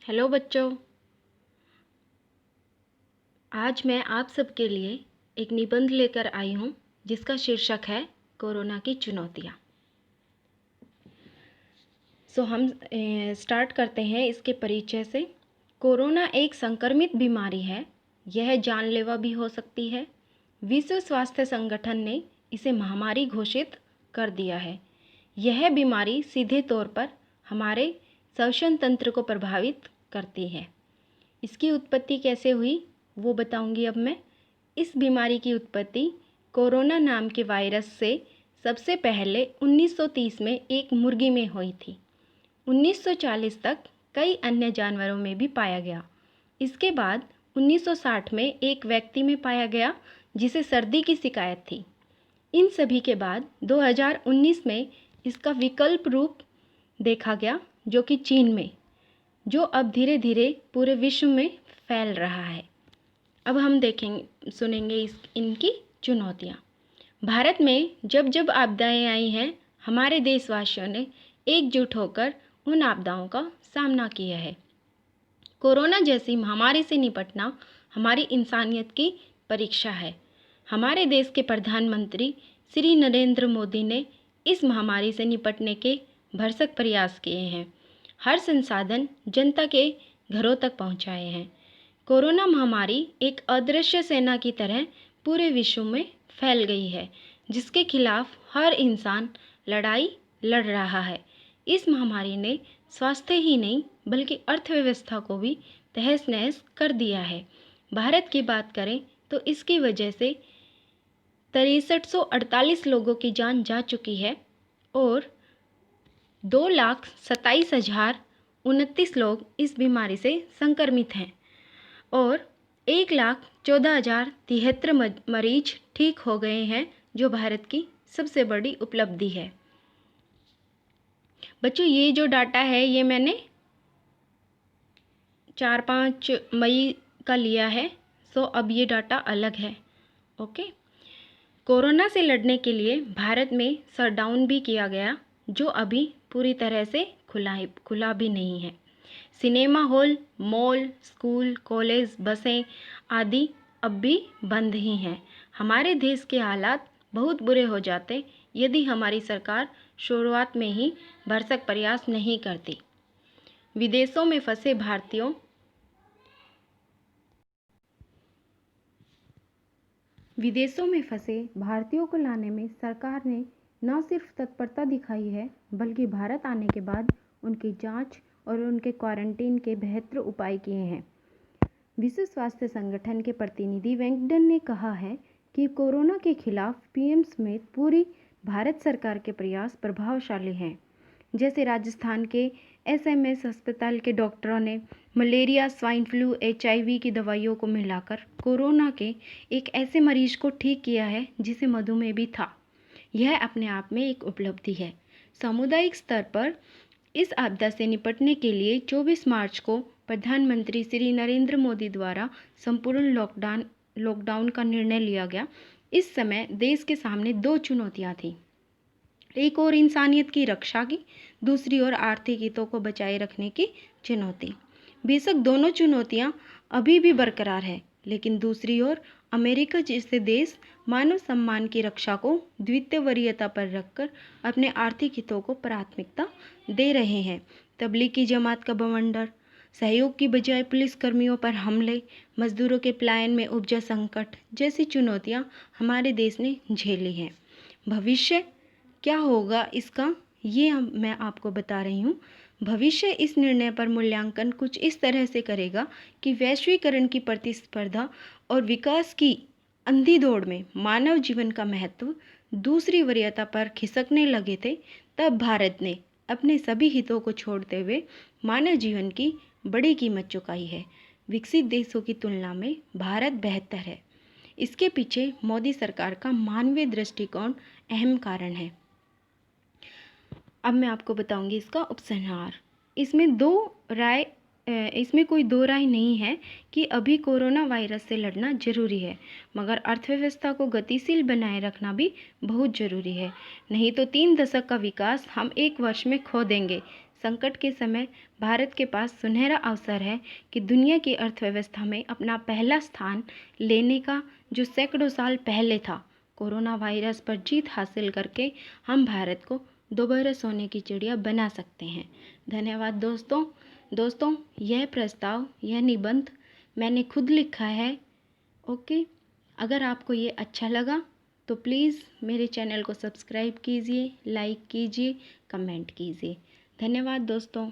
Hello बच्चों, आज मैं आप सबके लिए एक निबंध लेकर आई हूँ जिसका शीर्षक है कोरोना की चुनौतियाँ। हम स्टार्ट करते हैं इसके परिचय से। कोरोना एक संक्रमित बीमारी है। यह जानलेवा भी हो सकती है। विश्व स्वास्थ्य संगठन ने इसे महामारी घोषित कर दिया है। यह बीमारी सीधे तौर पर हमारे श्वसन तंत्र को प्रभावित करती है। इसकी उत्पत्ति कैसे हुई वो बताऊंगी अब मैं। इस बीमारी की उत्पत्ति कोरोना नाम के वायरस से सबसे पहले 1930 में एक मुर्गी में हुई थी। 1940 तक कई अन्य जानवरों में भी पाया गया। इसके बाद 1960 में एक व्यक्ति में पाया गया जिसे सर्दी की शिकायत थी। इन सभी के बाद 2019 में इसका विकल्प रूप देखा गया जो कि चीन में, जो अब धीरे धीरे पूरे विश्व में फैल रहा है। अब हम सुनेंगे इनकी चुनौतियाँ। भारत में जब जब आपदाएं आई हैं, हमारे देशवासियों ने एकजुट होकर उन आपदाओं का सामना किया है। कोरोना जैसी महामारी से निपटना हमारी इंसानियत की परीक्षा है। हमारे देश के प्रधानमंत्री श्री नरेंद्र मोदी ने इस महामारी से निपटने के भरसक प्रयास किए हैं। हर संसाधन जनता के घरों तक पहुंचाए हैं। कोरोना महामारी एक अदृश्य सेना की तरह पूरे विश्व में फैल गई है, जिसके खिलाफ हर इंसान लड़ाई लड़ रहा है। इस महामारी ने स्वास्थ्य ही नहीं बल्कि अर्थव्यवस्था को भी तहस नहस कर दिया है। भारत की बात करें तो इसकी वजह से 6348 लोगों की जान जा चुकी है और 2,27,029 लोग इस बीमारी से संक्रमित हैं और 1,14,073 मरीज ठीक हो गए हैं, जो भारत की सबसे बड़ी उपलब्धि है। बच्चों, ये जो डाटा है ये मैंने 4-5 मई का लिया है, सो अब ये डाटा अलग है। ओके। कोरोना से लड़ने के लिए भारत में शटडाउन भी किया गया, जो अभी पूरी तरह से खुला भी नहीं है। Cinema hall, mall, school, college, बसें आदि अब भी बंद ही हैं। हमारे देश के हालात बहुत बुरे हो जाते यदि हमारी सरकार शुरुआत में ही भरसक प्रयास नहीं करती। विदेशों में फंसे भारतीयों को लाने में सरकार ने न सिर्फ तत्परता दिखाई है, बल्कि भारत आने के बाद उनकी जांच और उनके क्वारंटीन के बेहतर उपाय किए हैं। विश्व स्वास्थ्य संगठन के प्रतिनिधि वेंकटन ने कहा है कि कोरोना के खिलाफ पीएम समेत पूरी भारत सरकार के प्रयास प्रभावशाली हैं। जैसे राजस्थान के एसएमएस अस्पताल के डॉक्टरों ने मलेरिया, स्वाइन फ्लू, एचआईवी की दवाइयों को मिलाकर कोरोना के एक ऐसे मरीज को ठीक किया है जिसे मधुमेह भी था। यह अपने आप में एक उपलब्धि है। सामुदायिक स्तर पर इस आपदा से निपटने के लिए 24 मार्च को प्रधानमंत्री श्री नरेंद्र मोदी द्वारा संपूर्ण लॉकडाउन का निर्णय लिया गया। इस समय देश के सामने दो चुनौतियां थीं। एक और इंसानियत की रक्षा की, दूसरी ओर आर्थिक हितों को बचाए रखने की चुनौती। बेशक दोनों चुनौतियां अभी भी बरकरार है, लेकिन दूसरी ओर अमेरिका जैसे देश मानव सम्मान की रक्षा को द्वितीय वरीयता पर रखकर अपने आर्थिक हितों को प्राथमिकता दे रहे हैं। तबलीगी जमात का बवंडर, सहयोग की बजाय पुलिसकर्मियों पर हमले, मजदूरों के पलायन में उपजा संकट जैसी चुनौतियां हमारे देश ने झेली हैं। भविष्य क्या होगा इसका, ये मैं आपको बता रही हूँ। भविष्य इस निर्णय पर मूल्यांकन कुछ इस तरह से करेगा कि वैश्वीकरण की प्रतिस्पर्धा और विकास की अंधी दौड़ में मानव जीवन का महत्व दूसरी वरीयता पर खिसकने लगे थे। तब भारत ने अपने सभी हितों को छोड़ते हुए मानव जीवन की बड़ी कीमत चुकाई है। विकसित देशों की तुलना में भारत बेहतर है। इसके पीछे मोदी सरकार का मानवीय दृष्टिकोण अहम कारण है। अब मैं आपको बताऊंगी इसका उपसंहार। इसमें कोई दो राय नहीं है कि अभी कोरोना वायरस से लड़ना जरूरी है, मगर अर्थव्यवस्था को गतिशील बनाए रखना भी बहुत जरूरी है। नहीं तो 3 दशक का विकास हम 1 वर्ष में खो देंगे। संकट के समय भारत के पास सुनहरा अवसर है कि दुनिया की अर्थव्यवस्था में अपना पहला स्थान लेने का, जो सैकड़ों साल पहले था। कोरोना वायरस पर जीत हासिल करके हम भारत को दोबारा सोने की चिड़िया बना सकते हैं। धन्यवाद दोस्तों, यह प्रस्ताव, यह निबंध मैंने खुद लिखा है। ओके, अगर आपको ये अच्छा लगा तो प्लीज़ मेरे चैनल को सब्सक्राइब कीजिए, लाइक कीजिए, कमेंट कीजिए। धन्यवाद दोस्तों।